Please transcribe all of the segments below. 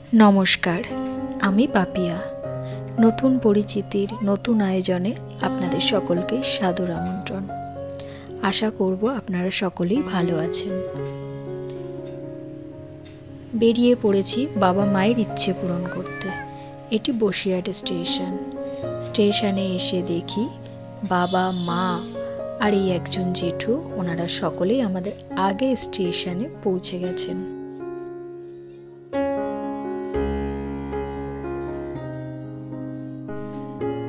नमस्कार, आमी पापिया नतून परिचितिर नतून आयोजने आपनादेर सकलके सादर आमंत्रण। आशा करब आपनारा सकलेई भालो आछेन। बेरिये पड़ेछि बाबा मायेर इच्छे पूरण करते। Eighty Basirhat station. स्टेशने एसे देखी बाबा मा और एकजन जेठू ओनारा सकलेई आमादेर आगे स्टेशने पौঁছে गेছেন।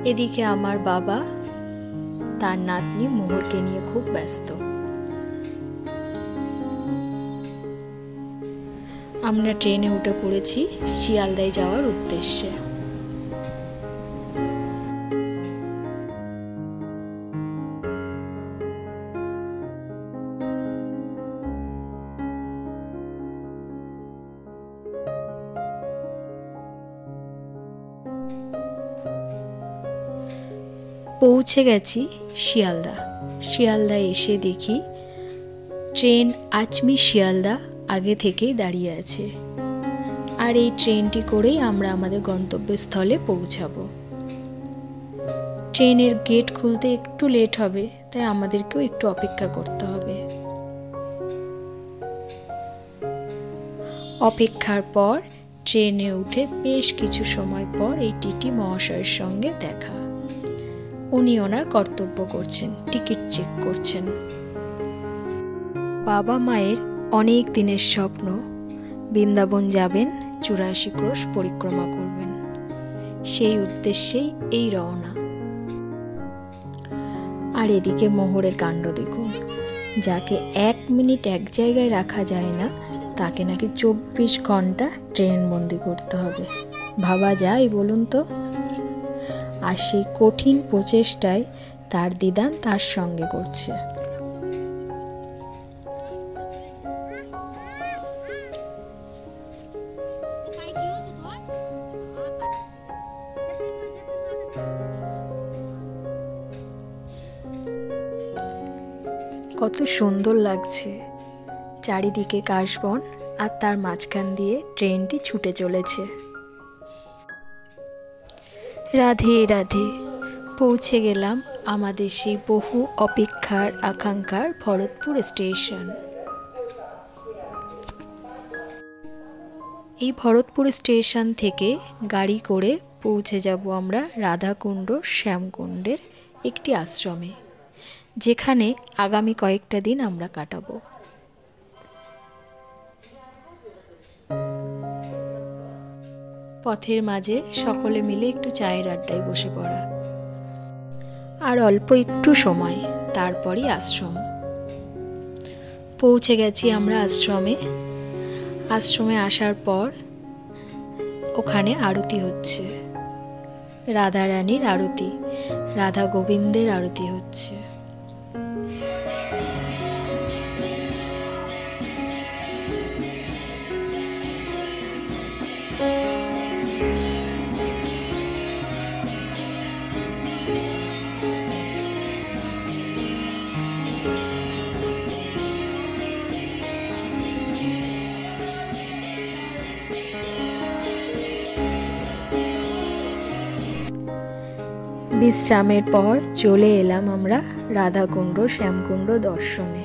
एदिके आमार बाबा तार नातनी मोहरके निये खूब व्यस्त। आमरा ट्रेने उठे पड़ेछि शियालदाय जाওয়ার उद्देश्ये। पौঁছে গেছি শিয়ালদা। শিয়ালদা এসে দেখি ট্রেন আজমি শিয়ালদা আগে থেকেই দাঁড়িয়ে আছে, আর এই ট্রেনটি করেই আমরা আমাদের গন্তব্যস্থলে পৌঁছাবো। ট্রেনের গেট খুলতে একটু লেট হবে, তাই আমাদেরকেও একটু অপেক্ষা করতে হবে। অপেক্ষার পর ট্রেনে উঠে বেশ কিছু সময় পর এই টিটি মহাশয়ের সঙ্গে দেখা। উনি ওনার কর্তব্য করছেন, টিকিট চেক করছেন। বাবা মায়ের অনেক দিনের স্বপ্ন বৃন্দাবন যাবেন, 84 ক্রোশ পরিক্রমা করবেন। সেই উদ্দেশ্যেই এই রওনা। আর এদিকে মোহরের কাণ্ড দেখুন, যাকে 1 মিনিট এক জায়গায় রাখা যায় না তাকে নাকি 24 ঘন্টা ট্রেন বন্দি করতে হবে। ভাবা যায় বলুন তো? আর সেই কঠিন প্রচেষ্টায় তার দিদান তার সঙ্গে করছে। কত সুন্দর লাগছে, চারিদিকে কাশবন আর তার মাঝখান দিয়ে ট্রেনটি ছুটে চলেছে। রাধে রাধে, পৌঁছে গেলাম আমাদের সেই বহু অপেক্ষার আকাঙ্ক্ষার ভরতপুর স্টেশন। এই ভরতপুর স্টেশন থেকে গাড়ি করে পৌঁছে যাব আমরা রাধাকুণ্ড শ্যামকুণ্ডের একটি আশ্রমে, যেখানে আগামী কয়েকটা দিন আমরা কাটাবো। পথের মাঝে সকলে মিলে একটু চায়ের আড্ডায় বসে পড়া, আর অল্প একটু সময়, তারপরই আশ্রম। পৌঁছে গেছি আমরা আশ্রমে। আশ্রমে আসার পর ওখানে আরতি হচ্ছে, রাধা রানীর আরতি, রাধা গোবিন্দের আরতি হচ্ছে। বিশ্রামের পর চলে এলাম আমরা রাধাকুণ্ড শ্যামকুণ্ড দর্শনে।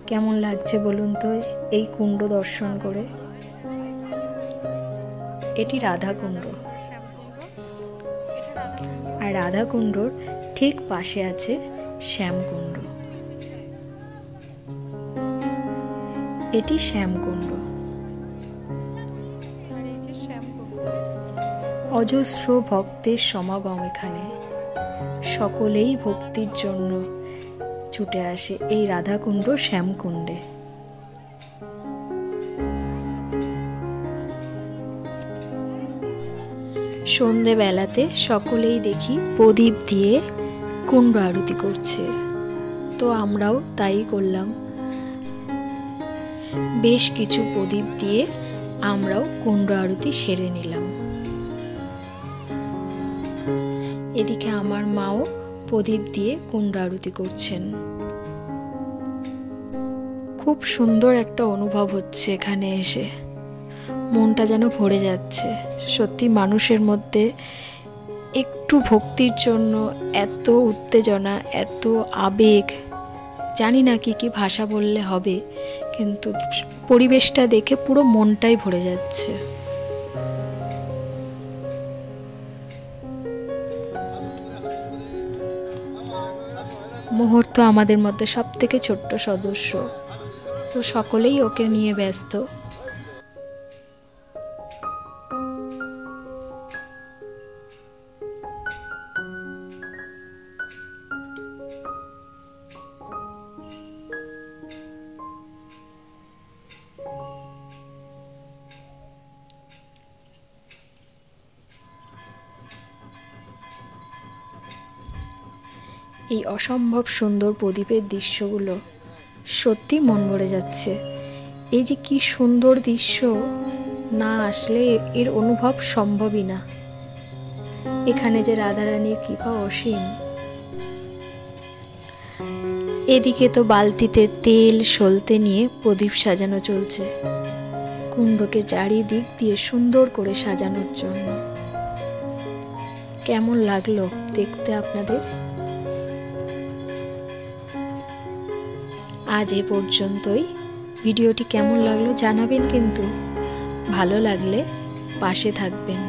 কেমন লাগছে বলুন তো এই কুণ্ড দর্শন করে? এটি রাধাকুণ্ড, আর রাধাকুণ্ডর ঠিক পাশে আছে শ্যামকুণ্ড। এটি শ্যামকুণ্ড। অজস্র ভক্তের সমাগম এখানে। সকলেই ভক্তির জন্য ছুটে আসে এই রাধাকুণ্ড শ্যামকুণ্ডে। সন্ধেবেলাতে সকলেই দেখি প্রদীপ দিয়ে কুণ্ড আরতি করছে, তো আমরাও তাই করলাম। বেশ কিছু প্রদীপ দিয়ে আমরাও কুণ্ড আরতি সেরে নিলাম। এদিকে আমার মাও প্রদীপ দিয়ে কুণ্ড আরতি করছেন। খুব সুন্দর একটা অনুভব হচ্ছে এখানে এসে, মনটা যেন ভরে যাচ্ছে। সত্যি মানুষের মধ্যে একটু ভক্তির জন্য এত উত্তেজনা, এত আবেগ, জানি না কি কি ভাষা বললে হবে, কিন্তু পরিবেশটা দেখে পুরো মনটাই ভরে যাচ্ছে। মোহর তো আমাদের মধ্যে সব থেকে ছোট্ট সদস্য, তো সকলেই ওকে নিয়ে ব্যস্ত। এই অসম্ভব সুন্দর প্রদীপের দৃশ্যগুলো সত্যি মন ভরে যাচ্ছে। এই যে কি সুন্দর দৃশ্য, না আসলে এর অনুভব সম্ভবই না। এখানে যে রাধারানীর কৃপা অসীম। এদিকে তো বালতিতে তেল সলতে নিয়ে প্রদীপ সাজানো চলছে, কুণ্ডকে চারিদিক দিয়ে সুন্দর করে সাজানোর জন্য। কেমন লাগলো দেখতে আপনাদের? আজ এ পর্যন্তই। ভিডিওটি কেমন লাগলো জানাবেন, কিন্তু ভালো লাগলে পাশে থাকবেন।